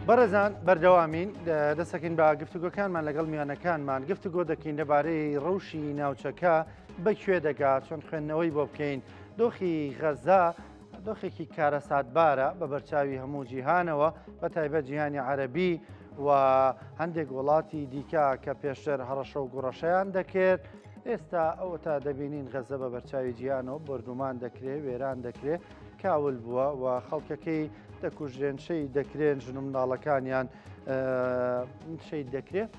بەڕێزان بەردەوامین دەستەکەین بە گفتوگۆکانمان لەگەڵ میوانەکانمان گفتوگۆ دەکەین لەبارەی ڕەوشی ناوچەکە بەکوێ دەگات چۆن خوێندنەوەی بۆ بکەین. دۆخی غەزا دۆخێکی کارە ساتبارە بە بەرچاوی هەموو جیهانەوە بە تایبەت جیهانی عەرەبی و هەندێک وڵاتی دیکە کە پێشتر هەڕەشە و گوڕەشەیان دەکرد. ئێستا ئەوە تا دەبینین غەزە بە بەرچاوی جیهانەوە بردومان دەکرێت وێران دەکرێت کاول بووە و خەڵکەکەی دەکوژرێن شەی دەکرێن ژن و منداڵەکانیان شەید دەکرێت.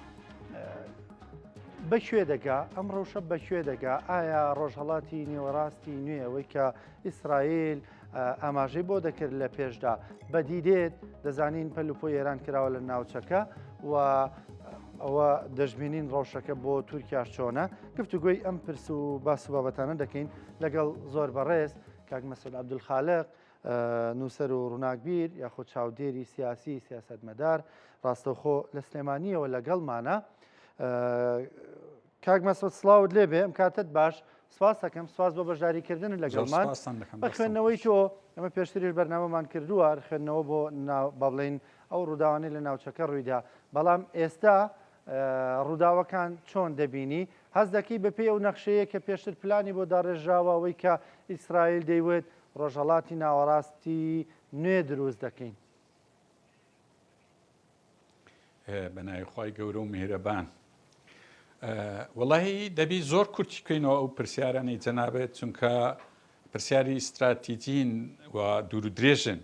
بەکوێ دەگا ئەم ڕەوشە بەکوێ دەگا؟ ئایا ڕۆژهەڵاتی نێوەڕاستی نوێ ئەوەی کە ئیسرائیل ئاماژەی بۆ دەکرد لە پێشدا بەدیدێت دەزانین پەلوپۆ ئێران کراوە لە ناوچەکە و ئەوە دەژبینین ڕەوشەکە بۆ تورکیاش چۆنە. گفتوگۆی ئەم پرس و باس و بابەتانە دەکەین لەگەڵ زۆر بەڕێز کاک مەسعود عەبدولخالق، نووسەر و ڕووناکبیر یاخود چاودێری سیاسی سیاسەتمەدار ڕاستەوخۆ لە سلێمانیەوە لەگەڵمانە. کاک مەسعود سڵاوت لێبێ، ئەم کاتت باش. سواس دەکەم، سواس بۆ بەشداریکردن لەگەڵمان بە خوێندنەوەی تۆ. ئەمە پێشتریش بەرنامەمان کردووە خوێندنەوە بۆ با بڵێن ئەو ڕووداوانەی لە ناوچەکە ڕوویدا، بەڵام ئێستا ڕووداوەکان چۆن دەبینی؟ هەست دەکەی بە پێی ئەو نەخشەیە کە پێشتر پلانی بۆ داڕێژراوە ئەوەی کە ئیسرائیل دەیوێت ڕۆژهەڵاتی ناوەڕاستی نوێ دروست دەکەین؟ بەناوی خی گەورە و میهرەبان. وەڵاهی دەبی زۆر کورتی بکەینەوە ئەو پرسیارانەی جەنابێت، چونکە پرسیاری استراتیجین و دوور و درێژن.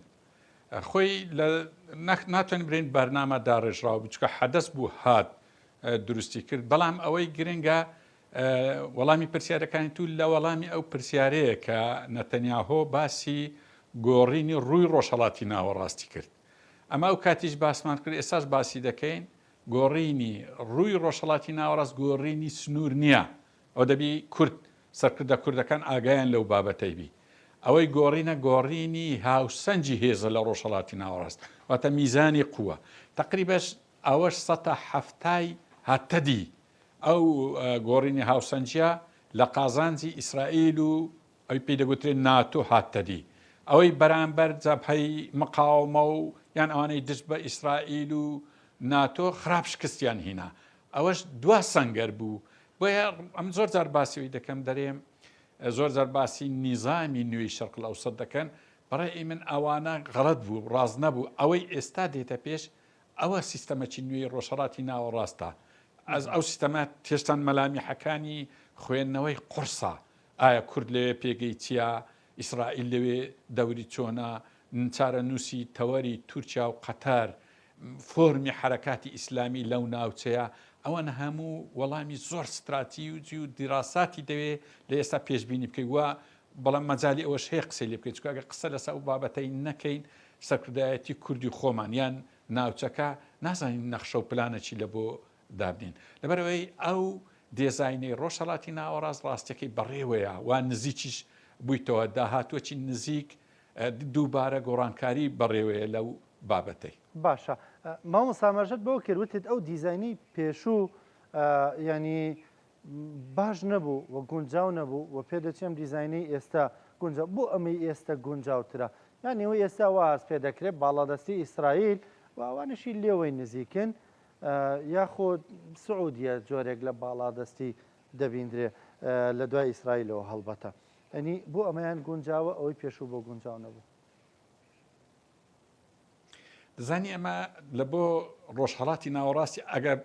خۆی ناتوانین برین بەرنامە داڕێژراوە بچکە حەدەس بوو هات دروستی کرد، بەڵام ئەوەی گرنگە وەڵامی پرسیارەکانی تو لە وەڵامی ئەو پرسیارەیە کە نەتەنیاهۆ باسی گۆڕینی ڕووی ڕۆژهەڵاتی ناوەڕاستی کرد. ئەمە ئەو کاتیش باسمان کرد، ئێساش باسی دەکەین گۆڕینی ڕووی ڕۆژهەڵاتی ناوەڕاست گۆڕینی سنوور نییە. ئەو دەبی کورد سەرکردە کوردەکان ئاگایان لەو بابەتەی بی. ئەوەی گۆڕینە گۆڕینی هاوسەنجی هێزە لە ڕۆژهەڵاتی ناوەڕاست، واتە میزانی قووە. تقریبەش ئەوەش ١٧٠ هاتەدی ئەو گۆڕینی هاوسەنجە لە قازانجی ئیسرائیل و ئەوی پێی دەگوترێت ناتۆ هاتەدی. ئەوەی بەرامبەر جەبهەی مقاومە و یان ئەوانەی دشت بە ئیسرائیل و ناتۆ خراپ شکستیان هینا. ئەوەش دوا سەنگەر بوو. بۆیە ئەم زۆر جار باسیەوەی دەکەم دەرێم زۆر جار باسی نیزامی نوێی شەرق ئەوسەد دەکەن. بەڕێی من ئەوانە غەڵەت بوو، ڕاست نەبوو. ئەوەی ئێستا دێتە پێش ئەوە سیستەمەکی نوێی ڕۆژهەڵاتی ناوەڕاستە. ئەو سیستەمە تێشتان مەلامیحەکانی خوێندنەوەی قورسە. ئایا کورد لەوێ پێگەی چیە؟ ئیسرائیل لەوێ دەوری چۆنە؟ چارە نووسی تەوەری تورکیا و قەتەر، فۆرمی حرەکاتی ئیسلامی لەو ناوچەیە، ئەوەنە هەموو وەڵامی زۆر استراتیژی و دیراساتی دەوێت لە ئێستا پێشبینی بکەی. وە بەڵام مەجای ئەوەش هەیە قسەی لێ بکەیت، چونکە ئەگەر قسە لەسەر ئەو بابەتەی نەکەین سەرکردایەتی کوردی خۆمان یان ناوچەکە نازانین نەخشە و پلانەکی لە بۆ دابنین. لەبەرەوەی ئەو دێزاینەی ڕۆژهەڵاتی ناوەڕاست ڕاستیەکەی بەڕێوەیە، وان نزیکیش بوویتەوە، داهاتوەکی نزیک دووبارە گۆڕانکاری بەڕێوەیە لەو بابەتەی. باشە، مامۆستا مەژەت بەوە کردوتت ئەو دیزاینی پێشوو ینی باش نەبوو و گونجاو نەبوو و پێ دەچێم دیزاینەی ئێستا گونجاو بۆ ئەمەی ئێستا گونجاوترە، یانی ئەوەی ئێستا واز پێ دەکرێت باڵادەستی ئیسرائیل و ئەوانشی لێوەی نزیکن، یاخۆ سعودیە جۆرێک لە باڵادەستی دەبیندرێ لە دوای ئیسرائیلەوە هەڵبەتە. ئەنی بۆ ئەمەیان گونجاوە ئەوەی پێشوو بۆ گونجاو نەبوو. دەزانی ئەمە لە بۆ ڕۆژهەڵاتی ناوەڕاستی ئەگەر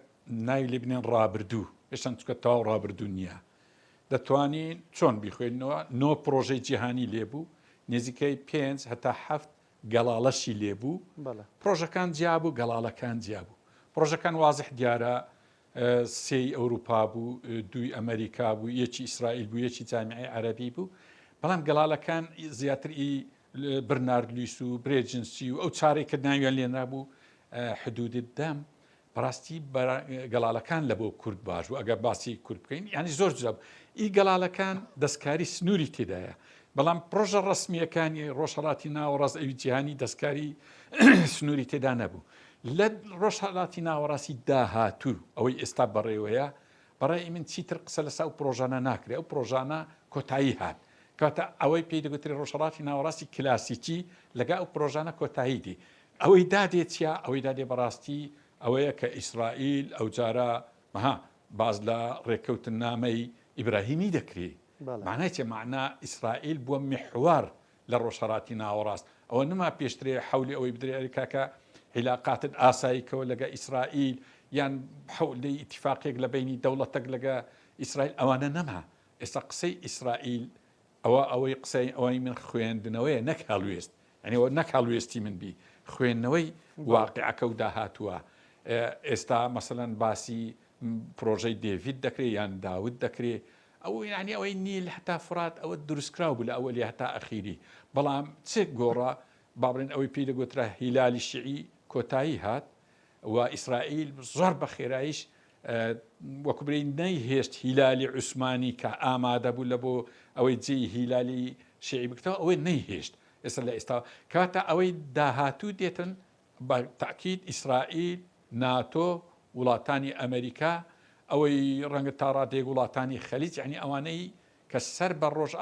ناوی لێ بنێن ڕابردوو، هێشتا چکە تەواو ڕابردوو نییە، دەتوانین چۆن بیخوێنەوە. 9 پرۆژەی جیهانی لێبوو، نێزیکەی 5 هەتا 7 گەڵاڵەشی لێبوو. پرۆژەکان جیابوو، گەڵاڵەکان جیابوو. پرۆژەکان وازح دیارە، 3 ئەوروپا بوو، 2 ئەمریکا بوو، 1 ئیسرائیل بوو، 1 جامیعەی عەرەبی بوو. بەڵام گەڵاڵەکان زیاتری برنارد لویس و برێجنسی و ئەو چارەی کە ناویان لێنرا بوو حدودی دەم بەڕاستی گەڵاڵەکان لە بۆ کورد باش و ئەگەر باسی کورد بکەین ینی زۆر جواب ئی گەڵاڵەکان دەستکاری سنووری تێدایە، بەڵام پرۆژە ڕسمیەکانی ڕۆژهەڵاتی ناوەڕاست ئەوی جیهانی دەستکاری سنووری تێدا نەبوو. لە ڕۆژهەڵاتی ناوەڕاستی داهاتوو ئەوەی ئێستا بەڕێوەیە، بەڕێی من چیتر قسە لەسا ئەو پرۆژانە ناکرێ. ئەو پرۆژانە کۆتایی هات، کاتە ئەوەی پێی دەگوترێت ڕۆژهەڵاتی ناوەڕاستی کلاسیکی لەگا ئەو پرۆژانە کۆتایی دی. ئەوەی دادێت چیا ئەوەی دادێ بەڕاستی ئەوەیە کە ئیسرائیل ئەو جارە مەها باز لە ڕێککەوتن نامەی ئیبراهیمی دەکرێت معنای چێ معنا ئیسرائیل بووە محوار لە ڕۆژهەڵاتی ناوەڕاست ئەوە نما پێشترێ حولی ئەوەی بدرێ کاکە عیلاقاتت ئاساییکەوە لەگە ئیسرائیل یان حولی ئیتیفاقێک لە بینی دەوڵەتێک لەگە ئیسرائیل ئەوانە نەما ئێستا قسەی ئیسرائیل ئەوەی قسەی ئەوەی من خوێندنەوەیە نەک هەڵوێست ئەنیەوە نەک هەڵوێستی من بی خوێندنەوەی واقعەکە و داهاتووە ئێستا مەسەلەن باسی پرۆژەی دێڤید دەکرێت یان داود دەکرێت ئەو ینی ئەوەی نیل هەتا فرات ئەوە دروستکرااو بوو لە ئەوەلی هەتا ئەخیری بەڵام چ گۆڕە بابرێن ئەوەی پێی دەگوترا هیلالی شیعی کۆتایی هات و ئیسرائیل زۆر بە خێراییش وەکوبرەی نەیهێشت هیلالی عوسمانی کە ئامادە بوو لە بۆ ئەوەی جێی هیلالی شیعی بکتەوە ئەوەی نەیهێشت ئێستا لە ئێستا کاتە ئەوەی داهاتوو دێتن بە تاکید ئیسرائیل ناتۆ وڵاتانی ئەمریکا ئەوەی ڕەنگە تا ڕادێک وڵاتانی خەلیج یعنی ئەوانەی کە سەر بە ڕۆژ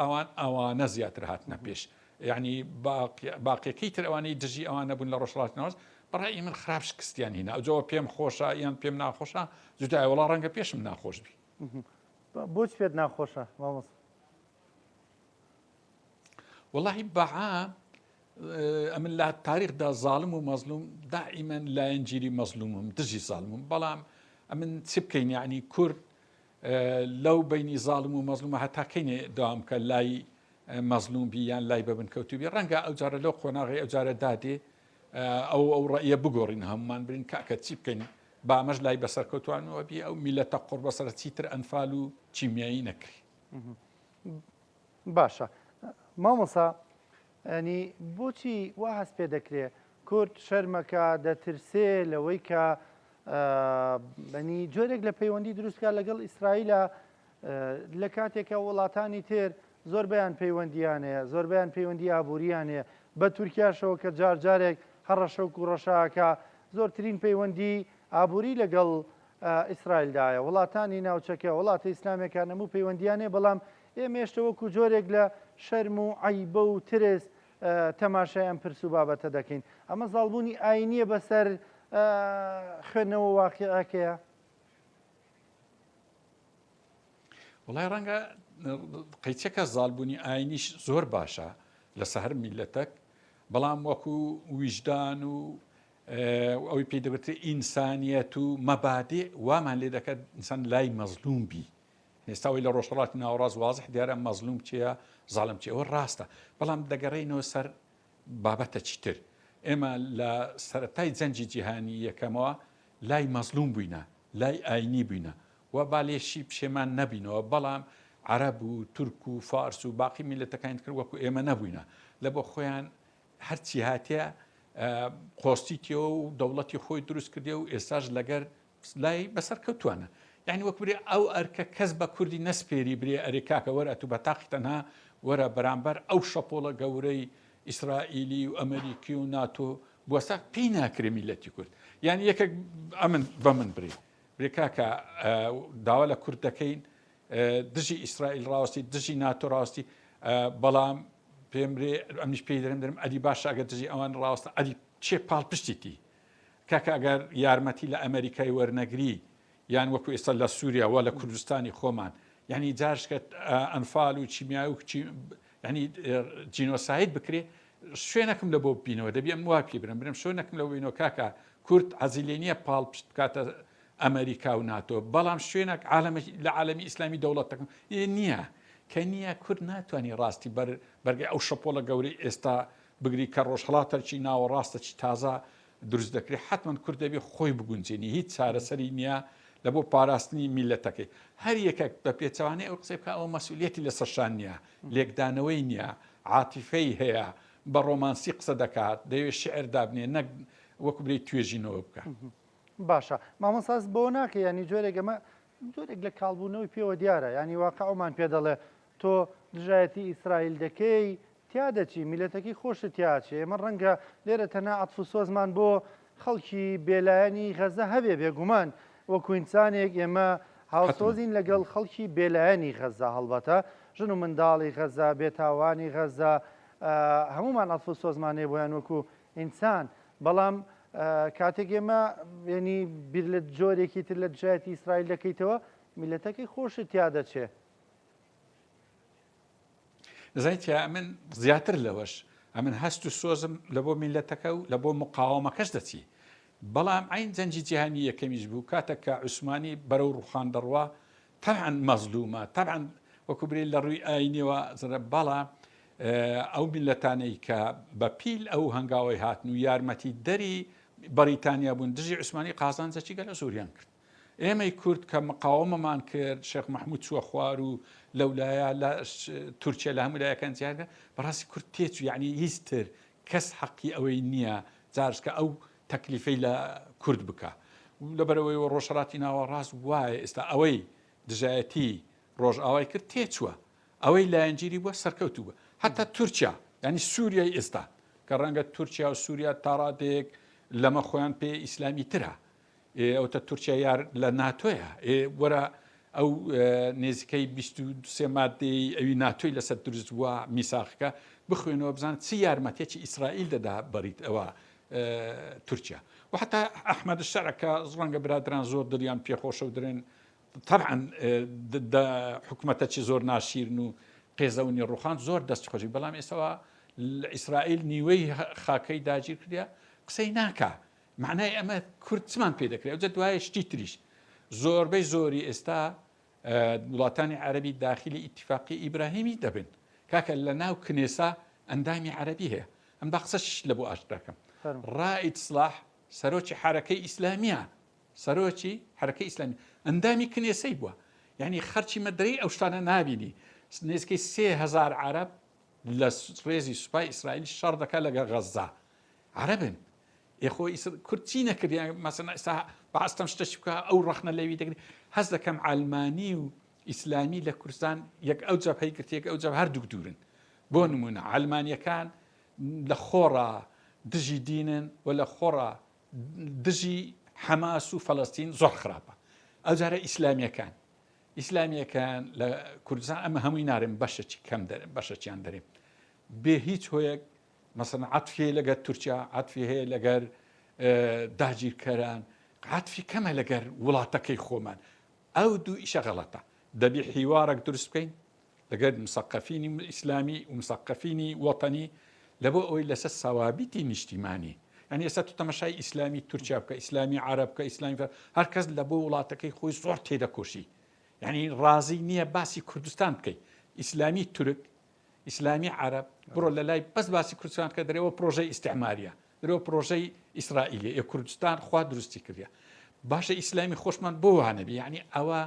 ئەوانە زیاتر هاتنە پێش یعنی باقیەکەی تر ئەوانەی دژی ئەوانە بوون لە ڕۆژهڵاتنەوەست بەڕای من خراپ شکستیان هینە ئەوجەوە پێم خۆشە یان پێم ناخۆشە جوتای وڵا ڕەنگە پێشم ناخۆش بی بۆچ پێت ناخۆشە مامۆس واللهی بەعام ئەمن لە تاریخدا زاڵم و مەزلوم دائیمەن لایەنگیری مەزلومم دژی زاڵمم بەڵام ئەمن چ بکەین یعنی کورد لەو بینی زاڵم و مەزلومە هەتاکەینێ داوام کە لای مەزلوم بی یان لای بەبنکەوتوبی ڕەنگە ئەو جارە لەو قۆناغی ئەو جارە دادێ ئەو ڕەیە بگۆڕین هەمومان برین کاکە چی بکەین بامەش لای بەسەرکەوتوانەوە بی ئەو میلەتە قڕ بەسەر چیتر ئەنفال و چیمیایی نەکری باشە مامۆسا ئەنی بۆچی وا هەست پێ دەکرێت کورد شەرمەکە دەترسێ لەوەی کە بەنی جۆرێک لە پەیوەندی دروستکە لەگەڵ ئیسرائیلە لە کاتێکە وڵاتانی تر زۆر بەیان پەیوەندیانەیە زۆر بەیان پەیوەندی ئابوووریانەیە بە تورکیاشەوە کە جارجارێک هەڕەشەوک و ڕەشاکە زۆرترین پەیوەندی ئابووری لەگەڵ ئیسرائیلدایە وڵاتانی ناوچەکە وڵاتی ئیسلامەکان هەموو پەیوەندیانێ بەڵام ئێمە هێشتا وەکو جۆرێک لە شەرم و عیبە و ترس تەماشای ئەم پرس و بابەتە دەکەین ئەمە زاڵبوونی ئاینیە بەسەر خوێندنەوە واقعەکەیە وڵای ڕەنگە قەیچەکە زاڵبوونی ئاینیش زۆر باشە لەسەر هەر میلەتەک بەڵام وەکو ویژدان و ئەوەی پێی دەبێتێت ئینسانیەت و مەبادێ وامان لێ دەکات ئینسان لای مەزلوم بی ئێستاوی لە ڕۆژهەڵاتی ناوەڕاست وازح دیارە مەزلوم چییە زاڵم چی ئەوە ڕاستە بەڵام دەگەڕێینەوە سەر بابەتە چیتر ئێمە لە سەرەتای جەنجی جیهانی یەکەمەوە لای مەزلوم بووینە لای ئاینی بووینە و بالێشی پشێمان نەبینەوە بەڵام عەرەب و تورک و فارس و باقی میلەتەکانی کرد وەکو ئێمە نەبووینە لە بۆ خۆیان هەرچی هاتیە قۆستیتەوە و دەوڵەتی خۆی دروست کردێ و ئێستاش لەگەر لای بەسەر کەوتوانە یعنی وەکوێ ئەو ئەرکە کەس بە کوردی نەسپێری برێ ئەرێکاکە وەرە تو بە تاقی تەنها وەرە بەرامبەر ئەو شەپۆڵە گەورەی ئیسرائیلی و ئەمریکی و ناتۆ بۆسا پێی ناکرێ میلەتی کورد یعنی یەکێک ئەمن بە من برێ کاکە داوا لە کورد دەکەین دژی ئیسرائیل ڕاستی دژی ناتۆ ڕاستی بەڵام پێمرێ ئەمیش پێی دەرم ئەدی باشە ئەگەر دژی ئەوان ڕاستە ئەدی چێ پاڵپشتیتی کاکە ئەگەر یارمەتی لە ئەمریکای وەرنەگری یان وەکو ئێستا لە سووریا وە لە کوردستانی خۆمان یعنی جارشکە ئەنفال و چیمیا و ینی جینۆساید بکرێ شوێنەکەم لە بۆ بینەوە دەبی ئەم وا پێ برم شوێنەکەم لە بینەوە کاکە کورد عەزیلێنیە پاڵپشت کاتە ئەمریکا و ناتۆ بەڵام شوێنێک لە عالەمی ئیسلامی دەوڵەتەکەم نییە کە نییە کورد ناتوانانی ڕاستی بەرگی ئەو شەپۆڵە گەورەی ئێستا بگری کە ڕۆژهەڵاتەرچی ناوەڕاستە چی تازە دروست دەکرێت حتمما کورد دەبێ خۆی بگونجێنی هیچ چارەسەری نییە لە بۆ پاراستنی میلەتەکەی هەر یەکێک بە پێچەوانەی ئەو قسەی بکە ئەوە مەسئولیەتی لەسەرشان نییە لێکدانەوەی نییە عاتیفەی هەیە بە ڕۆمانسی قسە دەکات دەوێت شعر دابنێ نەک وەکو برێ توێژینەوە بکە باشە مامۆساس بۆ ناکە ینی جۆرێک ئەمە جۆرێک لە کاڵبوونەوەی پێوە دیارە ینی واقعمان پێ دەڵێ تۆ دژایەتی ئیسرائیل دەکەی تیا دەچی میلەتەکەی خۆشت تیاچێ ئێمە ڕەنگە لێرە تەنها عەتف و سۆزمان بۆ خەڵکی بێلایەنی غەزە هەبێ بێگومان وەکو ئینسانێک ئێمە هاوسۆزین لەگەڵ خەڵکی بێلایەنی غەزە هەڵبەتە ژن و منداڵی غەزە بێتاوانی غەزە هەمومان عەتف و سۆزمانێ بۆیان وەکو ئینسان بەڵام کاتێک ئێمە ینی بیر لە جۆرێکی تر لە دژایەتی ئیسرائیل دەکەیتەوە میلەتەکەی خۆشت یا دەچێ زایتیا من زیاتر لەوەش ئەمن هەست و سۆزم لە بۆ میلەتەکە و لە بۆ مقاومەکەش دەچی بەڵام ئاین جەنجی جیهانی یەکەمیش بوو کاتە کە عوسمانی بەرەو ڕوخان دەڕوا طبعا مەزلومە طبعا وەکو برێ لە ڕووی ئاینیەوە بەڵام ئەو میلەتانەی کە بە پیل ئەو هەنگاوی هاتن و یارمەتی دەری بەریتانیا بوون دژی عوسمانی قازانجەکی گەلە زۆریان کرد ئێمەی کورد کە مقاومەمان کرد شێخ مەحموود چووە خوار و لەولایە لە تورکیا لە هەموو لایەکان جیاگە بەڕاستی کورد تێچ یعنی هیچتر کەس حەقی ئەوەی نییە جارشکە ئەو تەکلیفەی لە کورد بکە لەبەرەوەی ڕۆژهەڵاتی ناوەڕاست وایە ئێستا ئەوەی دژایەتی ڕۆژئاوای کرد تێچووە ئەوەی لایەنگیری بووە سەرکەوتو بووە حتا تورکیا ینی سووریای ئێستا کە ڕەنگە تورکیا و سووریا تاڕادێک لەمە خۆیان پێ ئیسلامی ترە ئەوتە تورکیا یار لە ناتۆیە وەرە ئەو نێزیکەی 23 مادەی ئەوی ناتۆی لەسەر دروست بووە میساقەکە بخوێنەوە بزان چی یارمەتێکی ئیسرائیل دەدا بەریت ئەوە تورکیا و حتا ئەحمەد شەرەکە ڕەنگە برادران زۆر دڵیان پێخۆشە و درێن طبعا حکوومەتەکی زۆر ناشیرن و قێزەونی ڕوخان زۆر دەست خۆشی بەڵام ئێستاوە ئیسرائیل نیوەی خاکەی داگیر کردیا قسەی ناکە معنای ئەمە کورد چمان پێ دەکرێت ئەوجە دوایە شتی تریش زۆربەی زۆری ئێستا وڵاتانی عەرەبی داخلی ئیتیفاقی ئیبراهیمی دەبن کاکە لە ناو کنێسا ئەندامی عەرەبی هەیە ئەم با قسەش لە بۆ ئاشتراکەم ڕائید سڵاح سەرۆکی حرەکەی ئیسلامیە سەرۆکی حرەکەی ئیسلامی ئەندامی کنێسەی بووە یعنی خەرچی مەدرەی ئەو شتانە نابینی نێزکەی 3000 عەرەب لە ڕێزی سوپای ئیسرائیل شەڕ دەکات لەگەڵ غەزا عەرەبن یخۆی کورتی نەکردیان مەسەن ئێستا بەعستەم شتەی بکە ئەو ڕەخنە لەوی دەگری هەز دەکەم ئالمانی و ئیسلامی لە کوردستان یەک ئەو جەبهەی کردێک ئەو جەبهە هەردوو دوورن بۆ نمونە ئالمانیەکان لە خۆڕا دژی دینن و لە خۆڕا دژی حەماس و فەڵەستین زۆر خراپە ئەو جارە ئیسلامیەکان لە کوردستان ئەمە هەمووی نارێن بەشێکی کەم دەرێن بەشەکیان دەرێن بێ هیچ هۆیەک مثلا عەتفی لەگەر تورکیا عەتفی هەیە لەگەر داگیرکەران عەتفی کەمە لەگەر وڵاتەکەی خۆمان ئەو دوو ئیشە غەڵەتە دەبی حیوارێک دروست بکەین لەگەر مسەقەفینی ئیسلامی و مسەقەفینی وەتەنی لەبۆ ئەوەی لەسەر سەوابیتی نیشتیمانی ینی ئێستا تو تەماشای ئیسلامی تورکیا بکە ئیسلامی عەرەب بکە ئیسلامی هەر کەس لە بۆ وڵاتەکەی خۆی زۆر تێدەکۆشی یعنی ڕازی نییە باسی کوردستان بکەیت ئیسلامی تورک ئیسلامی عەرەب بڕۆ لە لای بەس باسی کوردستان کە دەرەوە پرۆژەی ئیستعماریە دەرەوە پرۆژەی ئیسرائیلیە کوردستان خوا دروستی کردیا باشە ئیسلامی خۆشمان بۆ وانەبی یعنی ئەوە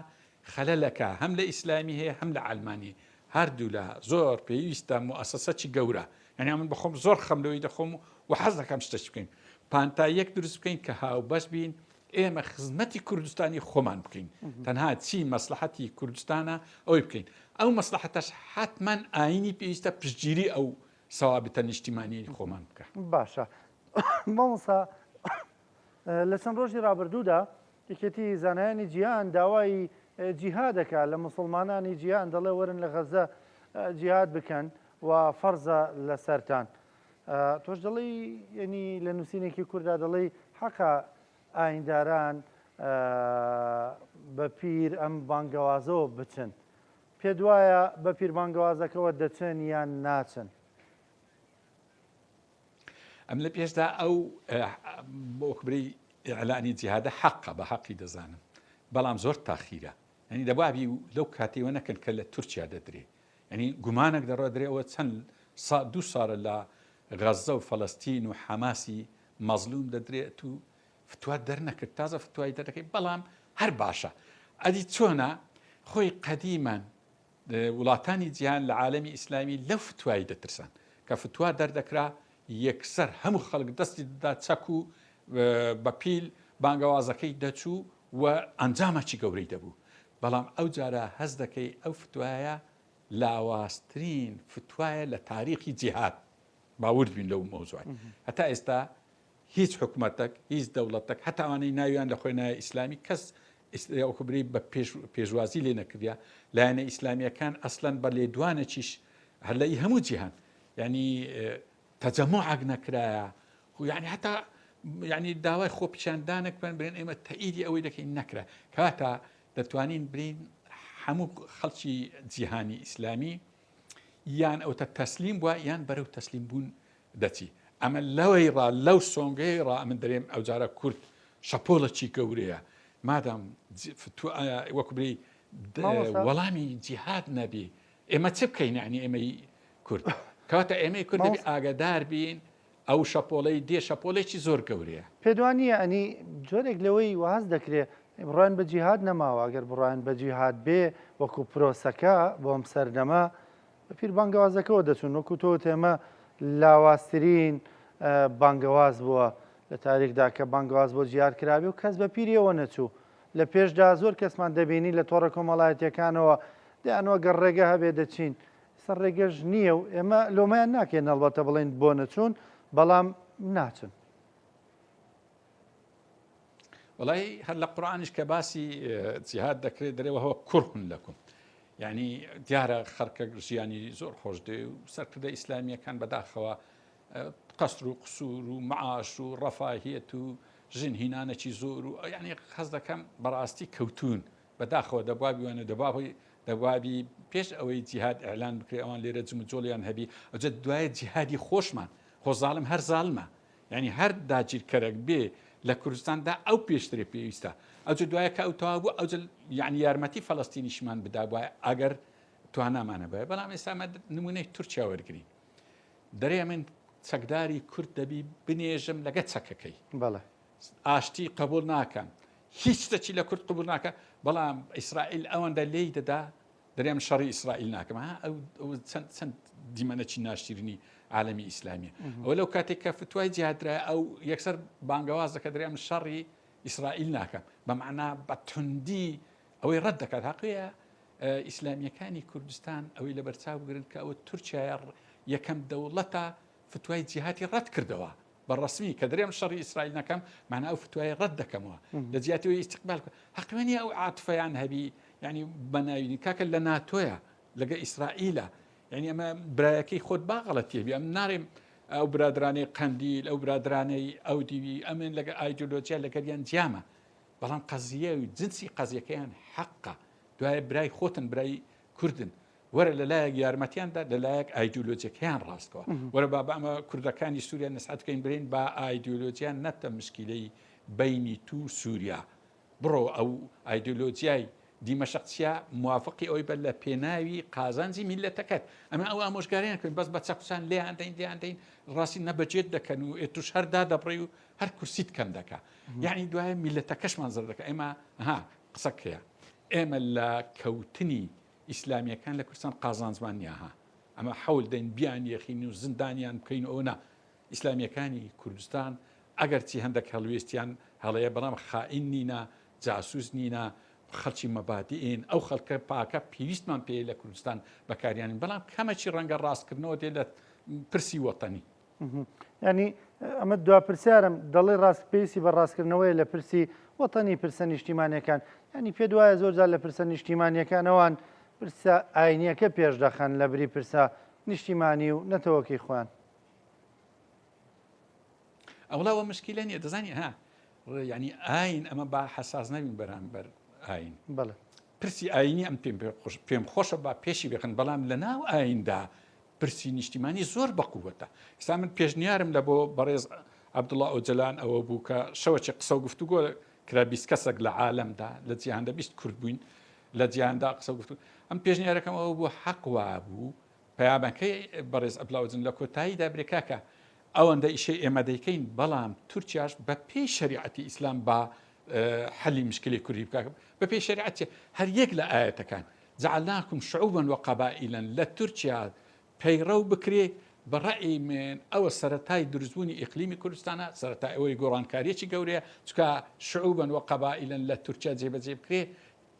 خەلەلەکە هەم لە ئیسلامی هەیە هەم لە ئالمانی هەردوو لە زۆر پێویستە موئەسەسەی گەورە یعنی من بخۆم زۆر خەم لەوەی دەخۆم و حەز دەکەم شتێک بکەین پانتاییەک دروست بکەین کە هاوبەش بین ئێمە خزمەتی کوردستانی خۆمان بکەین تەنها چی مەسلحەتی کوردستانە ئەوەی بکەین ئەو مەسلحەتەش حتمەن ئاینی پێویستە پشتگیری ئەو سەوابتە نیشتیمانی خۆمان بکە باشە مامۆستا لە چەند ڕۆژی ڕابردوودا یەکێتی زانایانی جیهان داوای جیهاد دەکات لە موسڵمانانی جیهان دەڵێ وەرن لە غەزە جیهاد بکەن و فەرزە لەسەرتان تۆش دەڵێی ینی لە نووسینێکی کووردا دەڵێی حەقا ئاینداران بە پیر ئەم بانگەوازەوە بچن پێ دوایە بە پیر بانگەوازەکەەوە دەچن یان ناچن ئەم لە پێشدا ئەو بۆ خبری ئیعلانی جیهادە حەقە بە حەقی دەزانم بەڵام زۆر تاخیرە ینی دەبابی لەو کاتێوە نەکەن کە لە تورکیا دەدرێ ینی گومانێک دەڕۆ درێەوە چەند دو ساڵە لە غەزە و فەڵەستین و حەماسی مەزلوم دەدرێت و فتوات دەرنەکرد تازە فتوای دەرەکەی بەڵام هەر باشە ئەدی چۆنە خۆی قەدیمان وڵاتانی جیهان لە عالەمی ئیسلامی لەو فتوایی دەترسان کە فتوا دەردەکرا یەکسەر هەموو خەڵک دەستی دەدا چەک و بە پیل بانگەوازەکەی دەچوو و ئەنجامەکی گەورەی دەبوو بەڵام ئەو جارە هەز دەکەی ئەو فتوایە لاوااسترین فتوایە لە تاریخی جیهاد باورد بین لەو مۆزوعی هەتا ئێستا هیچ حکوومەتێک هیچ دەوڵەتێک هەتاوانەی ناویان لە خۆی نایە ئیسلامی کەس ئەوکبری بە پێشوازی لێ نەکردیا لایەنە ئیسلامیەکان ئەسڵەن بە لێدوانەکیش هەلەی هەموو جیهان ینی تەجەموعێک نەکرایە یعنی هەتا یعنی داوای خۆپیشاندانێک برێن ئێمە تەئیدی ئەوەی دەکەین نەکرا کاتە دەتوانین برین هەموو خەڵکی جیهانی ئیسلامی یان ئەوتە تەسلیم بووە یان بەرەو تەسلیم بوون دەچی ئەمە لەوەی ڕا لەو سۆنگەی ڕا من دەرێم ئەو جارە کورد شەپۆڵەکی گەورەیە مادام وەکو بری وەڵامی جیهاد نەبی ئێمە چ بکەین یعنی ئێمەی کورد کاتە ئێمەی کورد دەبی ئاگادار بین ئەو شەپۆڵەی دێ شەپۆڵێکی زۆر گەورەیە پێدوانیە ئەنی جۆرێک لەوەی واز دەکرێت بڕان بە جیهاد نەماوە ئەگەر بڕان بە جیهاد بێ وەکو پرۆسەکە بۆم سەردەما پیر بانگەوازەکەەوە دەچون وەکو تۆ تێمە لاوااسترین بانگەواز بووە لە تاریخدا کە بانگواز بۆ جیار کرابی و کەس بە پیریەوە نەچوو لە پێشدا زۆر کەسمان دەبینی لە تۆڕە کۆمەڵایەتیەکانەوە دەیانەوە گەڕ ڕێگە هەبێ دەچین سەر ڕێگەش نییە و ئێمە لۆمەیان ناکەین نەڵبەتە بڵین بۆ نەچوون بەڵام ناچن وڵی هەر لە قورآانش کە باسی جیهاد دەکرێت دەرێەوە هەوە کوڕن لەکم یعنی دیارە خەرکە ژیانی زۆر خۆش دێ و سەرکردە ئیسلامیەکان بەداخەوە قەسر و قسوور و معاش و ڕەفاهیەت و ژن هینانەکی زۆر و یعنی خەز دەکەم بەڕاستی کەوتون بەداخەوە دەبوابی وانە دەبوابی پێش ئەوەی جیهاد ئەعلان بکرێ ئەوان لێرە جمجۆڵیان هەبی ئەوجە دوایە جیهادی خۆشمان خۆ زاڵم هەر زاڵمە یعنی هەر داگیرکەرێک بێ لە کوردستاندا ئەو پێشترێ پێویستە ئەوجە دوایە کە ئەو تەواو بوو ئەوجە یعنی یارمەتی فەڵەستینیشمان بدا وایە ئەگەر توانامانە بێ بەڵام ئێستا نمونەی تورکیا وەرگری دەرێ من چەکداری کورد دەبی بنێژم لەگە چەکەکەی بەڵێ ئاشتی قبول ناکەم هیچ شتێکی لە کورد قبول ناکە بەڵام ئیسرائیل ئەوەندە لێی دەدا دەرێم شەڕی ئیسرائیل ناکەم ئەو چەند دیمەنەکی ناشتیرنی عالەمی ئیسلامیە ئەوە لەو کاتێک کە فتوای جیهادرا ئەو یەکسەر بانگەواز دەکە دەرێم شەڕی ئیسرائیل ناکەم بەمعنا بە توندی ئەوەی ڕەت دەکات حەقیە ئیسلامیەکانی کوردستان ئەوەی لە بەرچاو بگرن کە ئەوە تورکیا یەکەم دەوڵەتە فتوای جیهاتی ڕەت کردەوە بەڕسمی کە دەرێم شەڕی ئیسرائیل نەکەم معنە ئەو فتوای ڕەت دەکەمەوە لە جیاتەوەی ئیستیقبال حەقیێنی ئەو عاتفەیان هەبی ینی بەناوی کاکە لە ناتۆیە لەگە ئیسرائیلە یعنی ئەمە برایەکەی خۆت باغڵەتێبی ئەم نارێم ئەو برادرانەی قەندیل ئەو برادرانەی ئەو دیوی ئەمن لەگە ئایدۆلۆجیا لەگەریان جیامە بەڵام قەزیە و جنسی قەزیەکەیان حەقە دوایە برای خۆتن برای کوردن وەرە لەلایەک یارمەتیاندا لەلایەک ئایدۆلۆجیەکەیان ڕاستەوە وەرە با ئەمە کوردەکانی سووریا نەسعەتکەین برین با ئایدۆلۆجیان نەتە مشکلەی بینی تو سووریا بڕۆ ئەو ئایدۆلۆجیای دیمەشقچیا موافقی ئەوی بە لە پێناوی قازانجی میلەتەکەت ئەمە ئەو ئامۆژگاریان کردن بەس بە چەقسان لێیان دەین ڕاستی نەبەجێت دەکەن و توش هەردا دەبڕی و هەر کورسیت کەم دەکا یعنی دوایە میلەتەکەشمان زەر دەکە ئێمە قسەکەیە ئێمە لە کەوتنی ئیسلامیەکان لە کوردستان قازانجمان نیاها ئەمە حەول دەین بیان یەخین و زندانیان بکەین ئەوە ئیسلامیەکانی کوردستان ئەگەر چی هەندێک هەڵوێستیان هەڵەیە بەڵام خائین نینە جاسوس نینە خەڵکی مەبادئین ئەو خەڵکە پاکە پێویستمان پێ لە کوردستان بەکاریانین بەڵام کەمەکی ڕەنگە ڕاستکردنەوە دێ لە پرسی وەتەنی ینی ئەمە دوا پرسیارم دەڵێ ڕاست پێویستی بە ڕاستکردنەوەی لە پرسی وەتەنی پرسە نیشتیمانیەکان ینی پێ دوایە زۆرجار لە پرسە نیشتیمانیەکانەوەن پرسە ئاینیەکە پێش دەخەن لە بری پرسە نیشتیمانی و نەتەوەکی خۆیان ئەوڵاوە مشکلە نیە دەزانی ینی ئاین ئەمە با حساس نەبین بەرامبەر ئاین بەڵێ پرسی ئاینی ئەم پێم خۆشە با پێشی بێخن بەڵام لە ناو ئایندا پرسی نیشتیمانی زۆر بەقووەتە ئستا من پێشنیارم لە بۆ بەڕێز عەبدوڵڵا ئۆجەلان ئەوە بوو کە شەوەکی قسە و گفتوگۆ کرا 20 کەسێک لە عالەمدا لە جیهاندا 20 کورد بووین لە جیهاندا قسە و گفتو ئەم پێشنیارەکەم ئەوە بوو حەقوا بوو پەیامەکەی بەڕێز عەبدوڵڵا ئۆجەلان لە کۆتاییدا برێکاکە ئەوەندە ئیشەی ئێمە دەیکەین بەڵام تورکیاش بە پێی شەریعەتی ئیسلام با حەلی مشکلی کوردی بکە بە پێی شەریعەتی هەر یەک لە ئاەتەکان جعلناکم شعوبا وقبائلا لە تورکیا پەیڕەو بکرێ بەڕەئی من ئەوە سەرەتای دروستبوونی ئیقلیمی کوردستانە سەرەتای ئەوەی گۆڕانکاریەکی گەورەیە چکە شعوبا وقبائلا لە تورکیا جێبەجێ بکرێ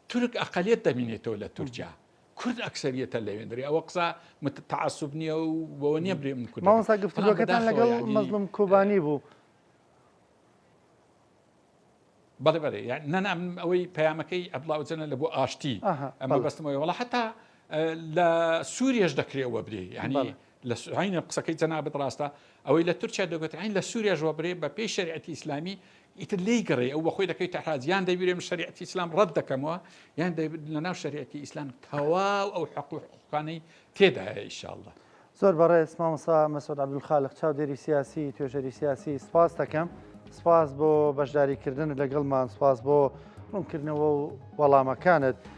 تورک ئەقەلیەت دەمینێتەوە لە تورکیا کورد ئەکسەریەتە لەوێندری ئەوە قسە تعسب نییە و بەوە نییە برێ من کورد مامۆستا گفتوگۆکەتان لەگەڵ مەزلوم کوبانی بوو بەڵێ بەڵێ نەنام ئەوەی پەیامەکەی عەبدوڵڵا ئۆجەلە لە بۆ ئاشتی ئەمە بەستمەوەی وەڵا حتا لە سووریەش دەکرێەوە برێ یعنی لە عینە قسەکەی جەنابەت ڕاستە ئەوەی لە تورکیا دەگوت عین لە سووریا ژوەبرێ بە پێی شریعەتی ئیسلامی ئیتر لی گەڕێ ئەو بەخۆی دەکەی تەحراز یان دەبیرێم شریعەتی ئیسلام ڕەت دەکەمەوە یان لەناو شریعەتی ئیسلام تەواو ئەو حقوقەکانەی تێدایە ئینشاءالله. زۆر بەڕێز مامۆستا مەسعود عەبدولخالق چاودێری سیاسی توێژەری سیاسی سپاس دەکەم. سپاس بۆ بەشداریکردن لەگەڵمان، سپاس بۆ ڕوونکردنەوە و وەڵامەکانت.